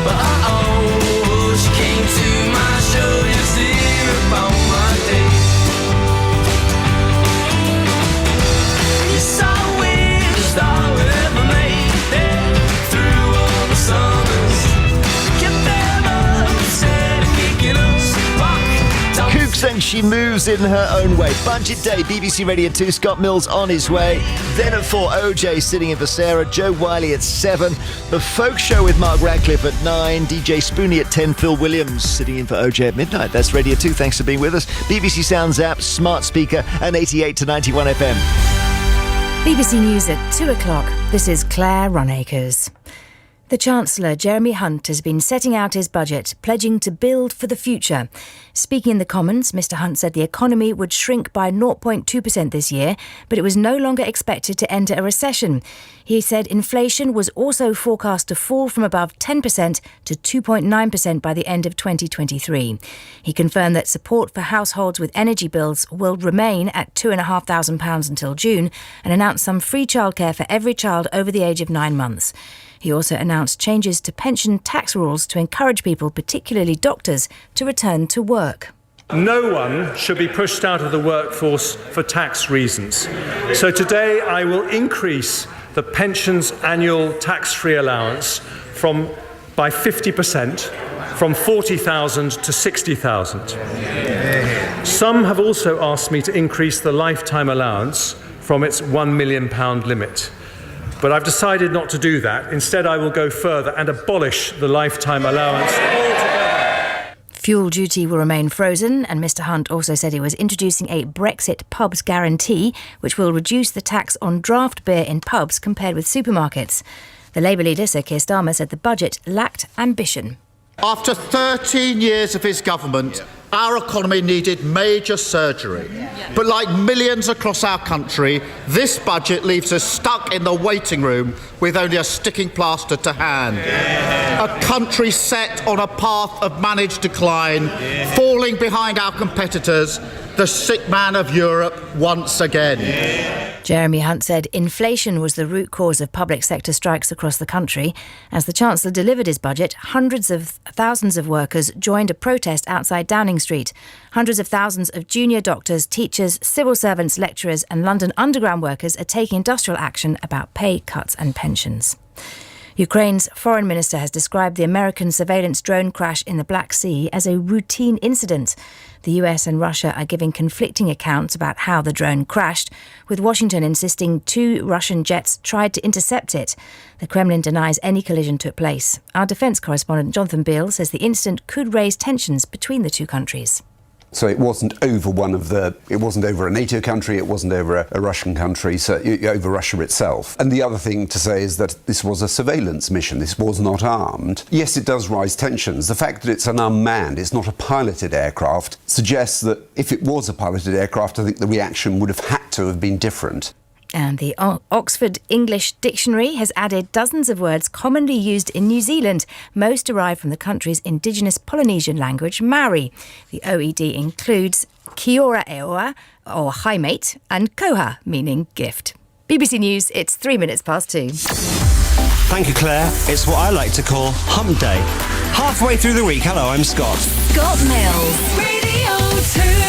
But she came to my show yesterday about my day. Yes, I wish I would ever made it through all the summers. Kept them upset, kicking us back. Kooks and She Moves in Her Own Way. Budget Day, BBC Radio 2, Scott Mills on his way. Then at 4, OJ sitting in for Sarah, Joe Wiley at 7. The Folk Show with Mark Radcliffe at 9. DJ Spoonie at 10. Phil Williams sitting in for OJ at midnight. That's Radio 2. Thanks for being with us. BBC Sounds app, smart speaker, and 88 to 91 FM. BBC News at 2 o'clock. This is Claire Runacres. The Chancellor, Jeremy Hunt, has been setting out his budget, pledging to build for the future. Speaking in the Commons, Mr Hunt said the economy would shrink by 0.2% this year, but it was no longer expected to enter a recession. He said inflation was also forecast to fall from above 10% to 2.9% by the end of 2023. He confirmed that support for households with energy bills will remain at £2,500 until June and announced some free childcare for every child over the age of 9 months. He also announced changes to pension tax rules to encourage people, particularly doctors, to return to work. No one should be pushed out of the workforce for tax reasons. So today I will increase the pension's annual tax-free allowance by 50%, from 40,000 to 60,000. Some have also asked me to increase the lifetime allowance from its £1 million limit. But I've decided not to do that. Instead, I will go further and abolish the lifetime allowance altogether. Fuel duty will remain frozen, and Mr Hunt also said he was introducing a Brexit pubs guarantee, which will reduce the tax on draft beer in pubs compared with supermarkets. The Labour leader, Sir Keir Starmer, said the budget lacked ambition. After 13 years of his government, our economy needed major surgery. But like millions across our country, this budget leaves us stuck in the waiting room with only a sticking plaster to hand. A country set on a path of managed decline, falling behind our competitors, the sick man of Europe once again. Jeremy Hunt said inflation was the root cause of public sector strikes across the country. As the Chancellor delivered his budget, hundreds of thousands of workers joined a protest outside Downing Street. Hundreds of thousands of junior doctors, teachers, civil servants, lecturers and London Underground workers are taking industrial action about pay cuts and pensions. Ukraine's foreign minister has described the American surveillance drone crash in the Black Sea as a routine incident. The US and Russia are giving conflicting accounts about how the drone crashed, with Washington insisting 2 Russian jets tried to intercept it. The Kremlin denies any collision took place. Our defence correspondent Jonathan Beale says the incident could raise tensions between the two countries. So it wasn't over it wasn't over a NATO country, it wasn't over a Russian country, so over Russia itself. And the other thing to say is that this was a surveillance mission, this was not armed. Yes, it does rise tensions. The fact that it's an unmanned, it's not a piloted aircraft, suggests that if it was a piloted aircraft, I think the reaction would have had to have been different. And the Oxford English Dictionary has added dozens of words commonly used in New Zealand, most derived from the country's indigenous Polynesian language, Maori. The OED includes kia ora e oa, or hi mate, and koha, meaning gift. BBC News, it's 3 minutes past 2. Thank you, Claire. It's what I like to call Hump Day. Halfway through the week, hello, I'm Scott. Scott Mills, Radio 2.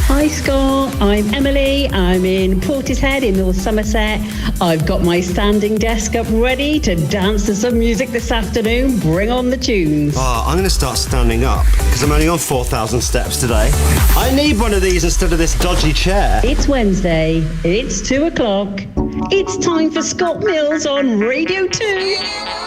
Hi Scott, I'm Emily, I'm in Portishead in North Somerset. I've got my standing desk up ready to dance to some music this afternoon. Bring on the tunes. Oh, I'm going to start standing up because I'm only on 4,000 steps today. I need one of these instead of this dodgy chair. It's Wednesday, it's 2 o'clock. It's time for Scott Mills on Radio 2.